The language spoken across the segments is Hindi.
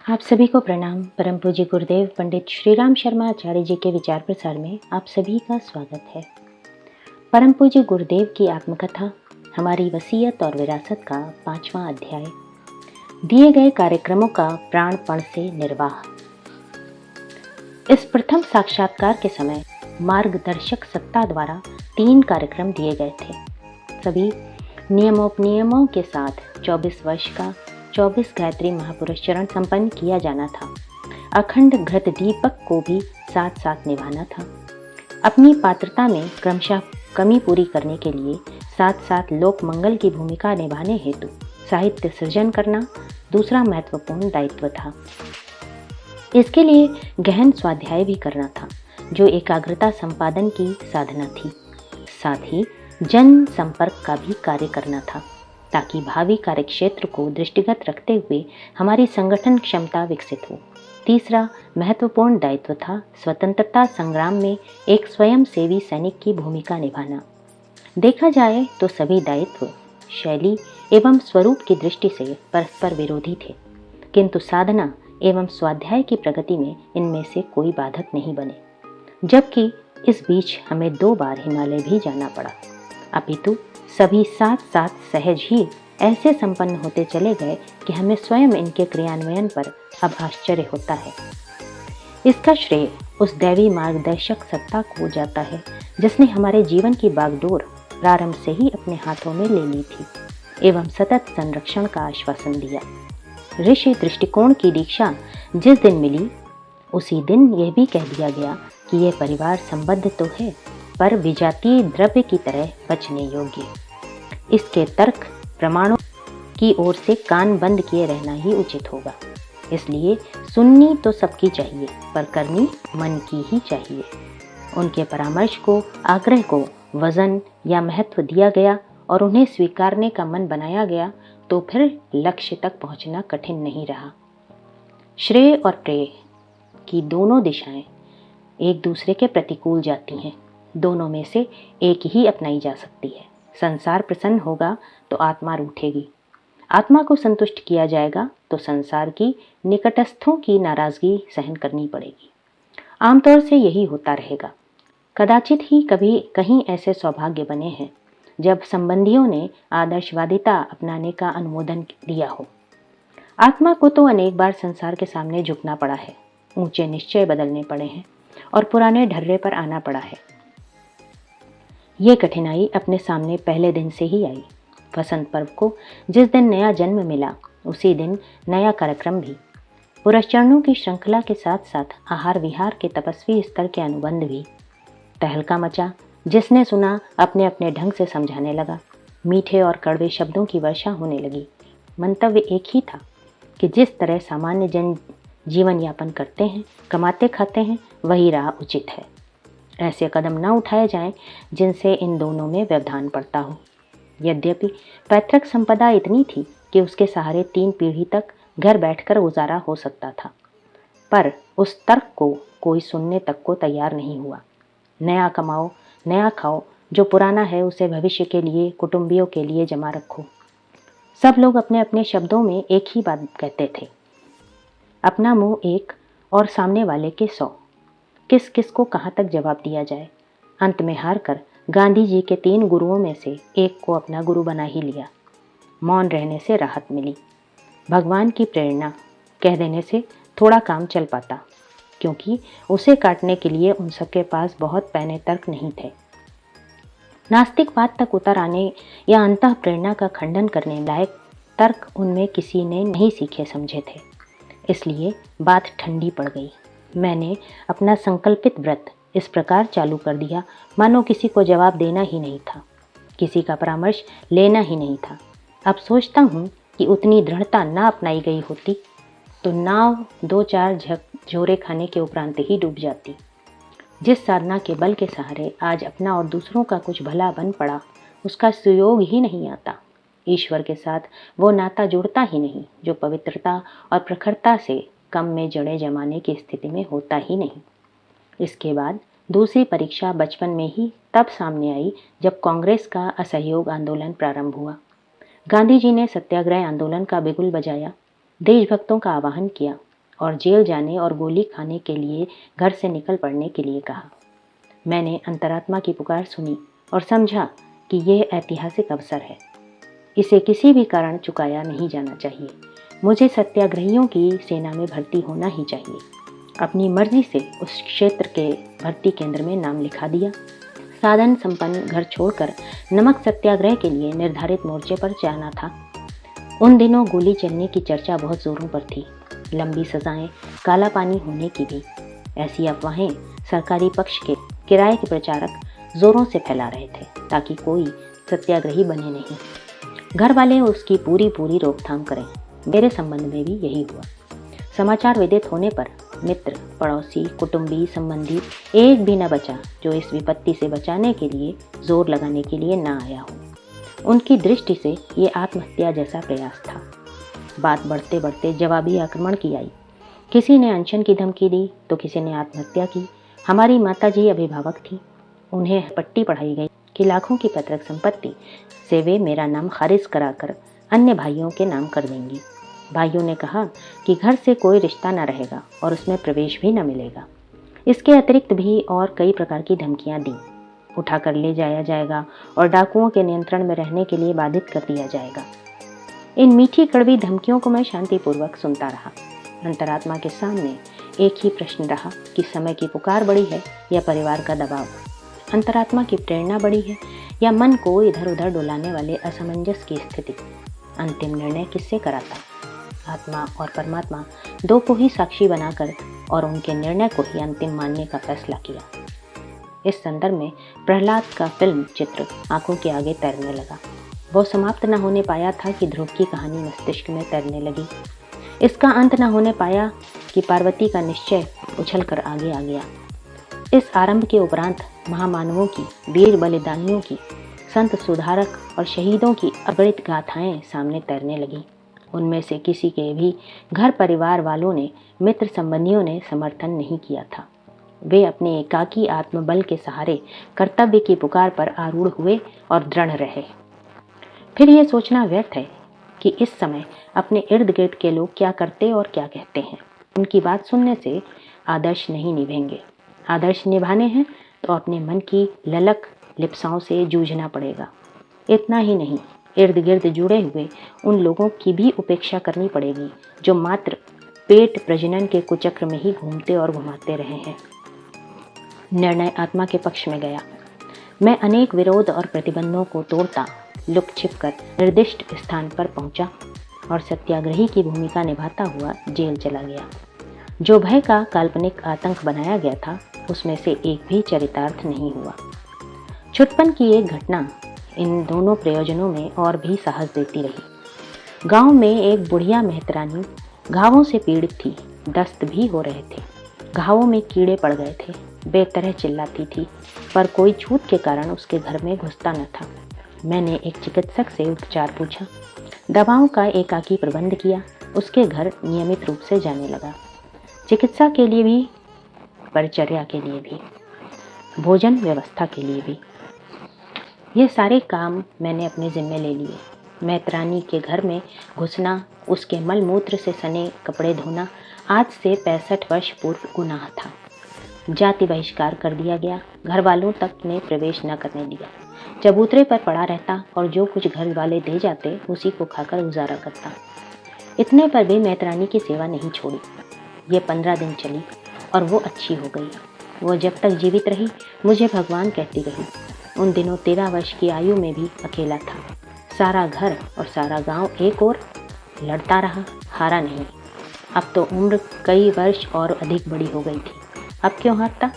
आप सभी को प्रणाम। परम पूज्य गुरुदेव पंडित श्रीराम शर्मा आचार्य जी के विचार प्रसार में आप सभी का स्वागत है। परम पूज्य गुरुदेव की आत्मकथा हमारी वसीयत और विरासत का 5वां अध्याय, दिए गए कार्यक्रमों का प्राणपण से निर्वाह। इस प्रथम साक्षात्कार के समय मार्गदर्शक सत्ता द्वारा 3 कार्यक्रम दिए गए थे। सभी नियमोपनियमों के साथ 24 वर्ष का 24 गायत्री महापुरुष चरण संपन्न किया जाना था। अखंड घृत दीपक को भी साथ साथ निभाना था। अपनी पात्रता में क्रमशः कमी पूरी करने के लिए साथ साथ लोक मंगल की भूमिका निभाने हेतु साहित्य सृजन करना दूसरा महत्वपूर्ण दायित्व था। इसके लिए गहन स्वाध्याय भी करना था, जो एकाग्रता संपादन की साधना थी। साथ ही जन संपर्क का भी कार्य करना था, ताकि भावी कार्यक्षेत्र को दृष्टिगत रखते हुए हमारी संगठन क्षमता विकसित हो। तीसरा महत्वपूर्ण दायित्व था स्वतंत्रता संग्राम में एक स्वयंसेवी सैनिक की भूमिका निभाना। देखा जाए तो सभी दायित्व शैली एवं स्वरूप की दृष्टि से परस्पर विरोधी थे, किंतु साधना एवं स्वाध्याय की प्रगति में इनमें से कोई बाधक नहीं बने। जबकि इस बीच हमें 2 बार हिमालय भी जाना पड़ा, अपितु सभी साथ साथ सहज ही ऐसे संपन्न होते चले गए कि हमें स्वयं इनके क्रियान्वयन पर अब आश्चर्य होता है। इसका श्रेय उस दैवी मार्गदर्शक सत्ता को जाता है, जिसने हमारे जीवन की बागडोर प्रारंभ से ही अपने हाथों में ले ली थी एवं सतत संरक्षण का आश्वासन दिया। ऋषि दृष्टिकोण की दीक्षा जिस दिन मिली, उसी दिन यह भी कह दिया गया कि यह परिवार संबद्ध तो है, पर विजातीय द्रव्य की तरह बचने योग्य। इसके तर्क प्रमाणों की ओर से कान बंद किए रहना ही उचित होगा। इसलिए सुननी तो सबकी चाहिए, पर करनी मन की ही चाहिए। उनके परामर्श को, आग्रह को वजन या महत्व दिया गया और उन्हें स्वीकारने का मन बनाया गया, तो फिर लक्ष्य तक पहुंचना कठिन नहीं रहा। श्रेय और प्रेय की दोनों दिशाएं एक दूसरे के प्रतिकूल जाती हैं। दोनों में से एक ही अपनाई जा सकती है। संसार प्रसन्न होगा तो आत्मा रूठेगी। आत्मा को संतुष्ट किया जाएगा तो संसार की निकटस्थों की नाराजगी सहन करनी पड़ेगी। आमतौर से यही होता रहेगा। कदाचित ही कभी कहीं ऐसे सौभाग्य बने हैं जब संबंधियों ने आदर्शवादिता अपनाने का अनुमोदन दिया हो। आत्मा को तो अनेक बार संसार के सामने झुकना पड़ा है, ऊंचे निश्चय बदलने पड़े हैं और पुराने ढर्रे पर आना पड़ा है। ये कठिनाई अपने सामने पहले दिन से ही आई। वसंत पर्व को जिस दिन नया जन्म मिला, उसी दिन नया कार्यक्रम भी। पुरस्चरणों की श्रृंखला के साथ साथ आहार विहार के तपस्वी स्तर के अनुबंध भी। तहलका मचा। जिसने सुना अपने अपने ढंग से समझाने लगा। मीठे और कड़वे शब्दों की वर्षा होने लगी। मंतव्य एक ही था कि जिस तरह सामान्य जन जीवन यापन करते हैं, कमाते खाते हैं, वही राह उचित है। ऐसे कदम न उठाए जाएं जिनसे इन दोनों में व्यवधान पड़ता हो। यद्यपि पैतृक संपदा इतनी थी कि उसके सहारे 3 पीढ़ी तक घर बैठकर गुजारा हो सकता था, पर उस तर्क को कोई सुनने तक को तैयार नहीं हुआ। नया कमाओ, नया खाओ, जो पुराना है उसे भविष्य के लिए, कुटुंबियों के लिए जमा रखो। सब लोग अपने अपने शब्दों में एक ही बात कहते थे। अपना मुंह एक और सामने वाले के 100। किस किस को कहाँ तक जवाब दिया जाए। अंत में हार कर गांधी जी के 3 गुरुओं में से एक को अपना गुरु बना ही लिया। मौन रहने से राहत मिली। भगवान की प्रेरणा कह देने से थोड़ा काम चल पाता, क्योंकि उसे काटने के लिए उन सबके पास बहुत पैने तर्क नहीं थे। नास्तिकवाद तक उतर आने या अंतः प्रेरणा का खंडन करने लायक तर्क उनमें किसी ने नहीं सीखे समझे थे। इसलिए बात ठंडी पड़ गई। मैंने अपना संकल्पित व्रत इस प्रकार चालू कर दिया मानो किसी को जवाब देना ही नहीं था, किसी का परामर्श लेना ही नहीं था। अब सोचता हूँ कि उतनी दृढ़ता ना अपनाई गई होती तो नाव 2-4 झोरे खाने के उपरांत ही डूब जाती। जिस साधना के बल के सहारे आज अपना और दूसरों का कुछ भला बन पड़ा, उसका सुयोग ही नहीं आता। ईश्वर के साथ वो नाता जुड़ता ही नहीं जो पवित्रता और प्रखरता से कम में जड़े जमाने की स्थिति में होता ही नहीं। इसके बाद दूसरी परीक्षा बचपन में ही तब सामने आई जब कांग्रेस का असहयोग आंदोलन प्रारंभ हुआ। गांधी जी ने सत्याग्रह आंदोलन का बिगुल बजाया, देशभक्तों का आह्वान किया। और जेल जाने और गोली खाने के लिए घर से निकल पड़ने के लिए कहा। मैंने अंतरात्मा की पुकार सुनी और समझा कि यह ऐतिहासिक अवसर है। इसे किसी भी कारण चुकाया नहीं जाना चाहिए। मुझे सत्याग्रहियों की सेना में भर्ती होना ही चाहिए। अपनी मर्जी से उस क्षेत्र के भर्ती केंद्र में नाम लिखा दिया। साधन संपन्न घर छोड़कर नमक सत्याग्रह के लिए निर्धारित मोर्चे पर जाना था। उन दिनों गोली चलने की चर्चा बहुत जोरों पर थी, लंबी सजाएं, काला पानी होने की भी। ऐसी अफवाहें सरकारी पक्ष के किराए के प्रचारक जोरों से फैला रहे थे ताकि कोई सत्याग्रही बने नहीं। घर वाले उसकी पूरी रोकथाम करें। मेरे संबंध में भी यही हुआ। समाचार विदित होने पर मित्र, पड़ोसी, कुटुंबी, संबंधी एक भी न बचा जो इस विपत्ति से बचाने के लिए जोर लगाने के लिए ना आया हो। उनकी दृष्टि से ये आत्महत्या जैसा प्रयास था। बात बढ़ते बढ़ते जवाबी आक्रमण की आई। किसी ने अनशन की धमकी दी तो किसी ने आत्महत्या की। हमारी माताजी अभिभावक थी। उन्हें पट्टी पढ़ाई गई कि लाखों की पैतृक संपत्ति से वे मेरा नाम खारिज कराकर अन्य भाइयों के नाम कर देंगी। भाइयों ने कहा कि घर से कोई रिश्ता न रहेगा और उसमें प्रवेश भी न मिलेगा। इसके अतिरिक्त भी और कई प्रकार की धमकियां दी। उठाकर ले जाया जाएगा और डाकुओं के नियंत्रण में रहने के लिए बाधित कर दिया जाएगा। इन मीठी कड़वी धमकियों को मैं शांतिपूर्वक सुनता रहा। अंतरात्मा के सामने एक ही प्रश्न रहा कि समय की पुकार बड़ी है या परिवार का दबाव। अंतरात्मा की प्रेरणा बड़ी है या मन को इधर उधर डुलाने वाले असमंजस की स्थिति। अंतिम निर्णय किससे कराता? आत्मा और परमात्मा दो को ही साक्षी बनाकर और उनके निर्णय को ही अंतिम मानने का फैसला किया। इस संदर्भ में प्रहलाद का फिल्म चित्र आंखों के आगे तैरने लगा। वो समाप्त न होने पाया था कि ध्रुव की कहानी मस्तिष्क में तैरने लगी। इसका अंत न होने पाया कि पार्वती का निश्चय उछलकर आगे आ गया। इस आरंभ के उपरांत महामानवों की, वीर बलिदानियों की, संत सुधारक और शहीदों की अगणित गाथाएं सामने तैरने लगी। उनमें से किसी के भी घर परिवार वालों ने, मित्र संबंधियों ने समर्थन नहीं किया था। वे अपने एकाकी आत्मबल के सहारे कर्तव्य की पुकार पर आरूढ़ हुए और दृढ़ रहे। फिर ये सोचना व्यर्थ है कि इस समय अपने इर्द गिर्द के लोग क्या करते और क्या कहते हैं। उनकी बात सुनने से आदर्श नहीं निभेंगे। आदर्श निभाने हैं तो अपने मन की ललक लिप्साओं से जूझना पड़ेगा। इतना ही नहीं, इर्द गिर्द जुड़े हुए उन लोगों की भी उपेक्षा करनी पड़ेगी जो मात्र पेट प्रजनन के कुचक्र में ही घूमते और घुमाते रहे हैं। निर्णय आत्मा के पक्ष में गया। मैं अनेक विरोध और प्रतिबंधों को तोड़ता लुक छिप कर निर्दिष्ट स्थान पर पहुंचा और सत्याग्रही की भूमिका निभाता हुआ जेल चला गया। जो भय का काल्पनिक आतंक बनाया गया था उसमें से एक भी चरितार्थ नहीं हुआ। छुटपन की एक घटना इन दोनों प्रयोजनों में और भी साहस देती रही। गांव में एक बुढ़िया मेहतरानी घावों से पीड़ित थी। दस्त भी हो रहे थे। घावों में कीड़े पड़ गए थे। बेतरह चिल्लाती थी पर कोई छूत के कारण उसके घर में घुसता न था। मैंने एक चिकित्सक से उपचार पूछा, दवाओं का एकाकी प्रबंध किया। उसके घर नियमित रूप से जाने लगा, चिकित्सा के लिए भी, परिचर्या के लिए भी, भोजन व्यवस्था के लिए भी। ये सारे काम मैंने अपने जिम्मे ले लिए। मेहतरानी के घर में घुसना, उसके मल मूत्र से सने कपड़े धोना आज से 65 वर्ष पूर्व गुनाह था। जाति बहिष्कार कर दिया गया। घर वालों तक ने प्रवेश न करने दिया। चबूतरे पर पड़ा रहता और जो कुछ घर वाले दे जाते उसी को खाकर गुजारा करता। इतने पर भी मेहतरानी की सेवा नहीं छोड़ी। ये 15 दिन चली और वो अच्छी हो गई। वो जब तक जीवित रही मुझे भगवान कहती रही। उन दिनों 13 वर्ष की आयु में भी अकेला था। सारा घर और सारा गांव एक ओर लड़ता रहा, हारा नहीं। अब तो उम्र कई वर्ष और अधिक बड़ी हो गई थी। अब क्यों हारता?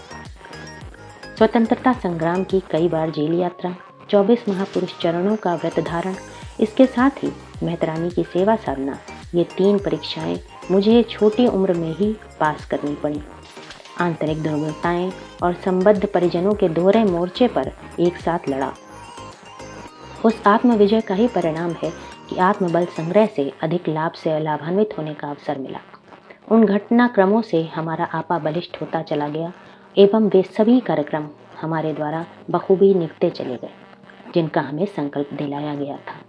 स्वतंत्रता संग्राम की कई बार जेल यात्रा, 24 महापुरुष चरणों का व्रत धारण, इसके साथ ही मेहतरानी की सेवा साधना, ये 3 परीक्षाएं मुझे छोटी उम्र में ही पास करनी पड़ी। आंतरिक दुर्बलताएं और संबद्ध परिजनों के दोहरे मोर्चे पर एक साथ लड़ा। उस आत्मविजय का ही परिणाम है कि आत्मबल संग्रह से अधिक लाभ से लाभान्वित होने का अवसर मिला। उन घटनाक्रमों से हमारा आपा बलिष्ठ होता चला गया एवं वे सभी कार्यक्रम हमारे द्वारा बखूबी निभते चले गए जिनका हमें संकल्प दिलाया गया था।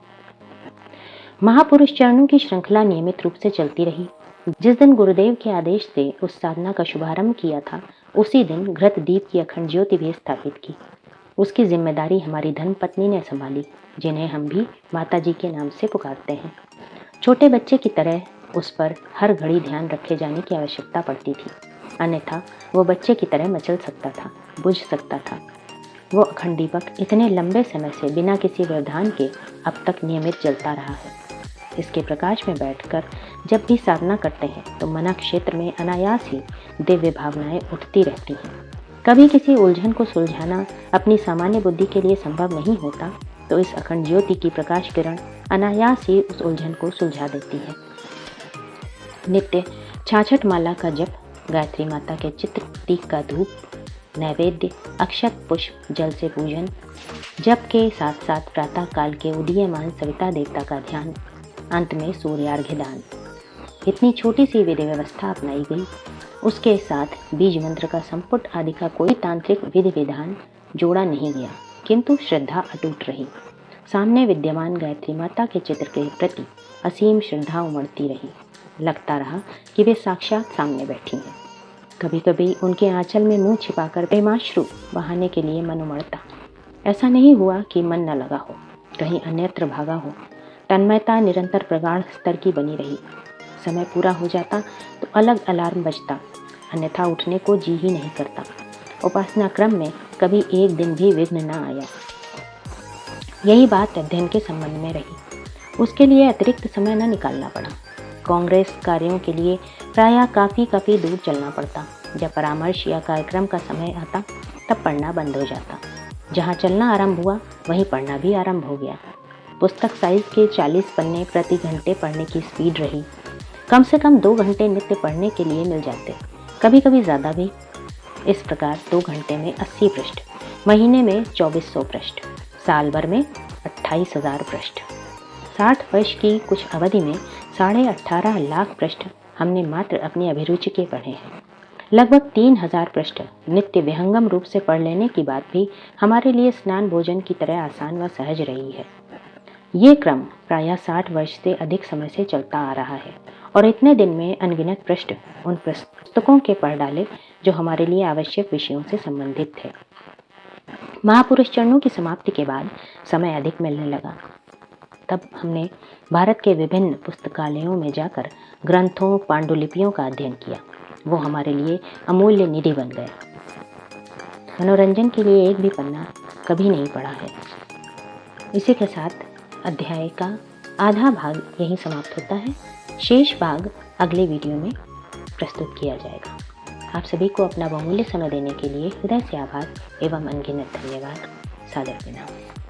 महापुरुष चरणों की श्रृंखला नियमित रूप से चलती रही। जिस दिन गुरुदेव के आदेश से उस साधना का शुभारंभ किया था, उसी दिन घृत दीप की अखंड ज्योति भी स्थापित की। उसकी जिम्मेदारी हमारी धर्मपत्नी ने संभाली, जिन्हें हम भी माता जी के नाम से पुकारते हैं। छोटे बच्चे की तरह उस पर हर घड़ी ध्यान रखे जाने की आवश्यकता पड़ती थी, अन्यथा वो बच्चे की तरह मचल सकता था, बुझ सकता था। वो अखंड दीपक इतने लंबे समय से बिना किसी व्यवधान के अब तक नियमित जलता रहा है। इसके प्रकाश में बैठकर जब भी साधना करते हैं तो मन क्षेत्र में अनायास ही दिव्य भावनाएं उठती रहती हैं। कभी किसी उलझन को सुलझाना अपनी सामान्य बुद्धि के लिए संभव नहीं होता, तो इस अखंड ज्योति की प्रकाश किरण अनायास ही उस उलझन को सुलझा देती है। नित्य 66 माला का जप, गायत्री माता के चित्र प्रतीक का धूप, नैवेद्य, अक्षत पुष्प जल से पूजन, जप के साथ साथ प्रातः काल के उदीयमान सविता देवता का ध्यान, अंत में सूर्यार्घ्य दान। इतनी छोटी सी विधि व्यवस्था अपनाई गई। उसके साथ बीज मंत्र का संपुट आदि का कोई तांत्रिक विधि विधान जोड़ा नहीं गया, किंतु श्रद्धा अटूट रही। सामने विद्यमान गायत्री माता के चित्र के प्रति असीम श्रद्धा उमड़ती रही। लगता रहा कि वे साक्षात सामने बैठी हैं। कभी कभी उनके आंचल में मुंह छिपाकर प्रेमाश्रु बहाने के लिए मन उमड़ता। ऐसा नहीं हुआ कि मन न लगा हो, कहीं अन्यत्र भागा हो। तन्मयता निरंतर प्रगाढ़ स्तर की बनी रही। समय पूरा हो जाता तो अलग अलार्म बजता, अन्यथा उठने को जी ही नहीं करता। उपासना क्रम में कभी एक दिन भी विघ्न न आया। यही बात अध्ययन के संबंध में रही। उसके लिए अतिरिक्त समय न निकालना पड़ा। कांग्रेस कार्यों के लिए प्रायः काफ़ी दूर चलना पड़ता। जब परामर्श या कार्यक्रम का समय आता तब पढ़ना बंद हो जाता। जहाँ चलना आरंभ हुआ वहीं पढ़ना भी आरंभ हो गया। पुस्तक साइज के 40 पन्ने प्रति घंटे पढ़ने की स्पीड रही। कम से कम 2 घंटे नित्य पढ़ने के लिए मिल जाते, कभी कभी ज़्यादा भी। इस प्रकार 2 घंटे में 80 पृष्ठ, महीने में 2400 पृष्ठ, साल भर में 28,000 पृष्ठ। 60 वर्ष की कुछ अवधि में 18.5 लाख पृष्ठ हमने मात्र अपनी अभिरुचि के पढ़े हैं। लगभग 3,000 पृष्ठ नित्य विहंगम रूप से पढ़ लेने की बात भी हमारे लिए स्नान भोजन की तरह आसान व सहज रही है। ये क्रम प्रायः 60 वर्ष से अधिक समय से चलता आ रहा है और इतने दिन में अनगिनत पृष्ठ उन पुस्तकों के पढ़ डाले जो हमारे लिए आवश्यक विषयों से संबंधित थे। महापुरुष चरणों की समाप्ति के बाद समय अधिक मिलने लगा। तब हमने भारत के विभिन्न पुस्तकालयों में जाकर ग्रंथों, पांडुलिपियों का अध्ययन किया। वो हमारे लिए अमूल्य निधि बन गया। मनोरंजन के लिए एक भी पन्ना कभी नहीं पढ़ा है। इसी के साथ अध्याय का आधा भाग यहीं समाप्त होता है। शेष भाग अगले वीडियो में प्रस्तुत किया जाएगा। आप सभी को अपना बहुमूल्य समय देने के लिए हृदय से आभार एवं अनगिनत धन्यवाद। सादर प्रणाम।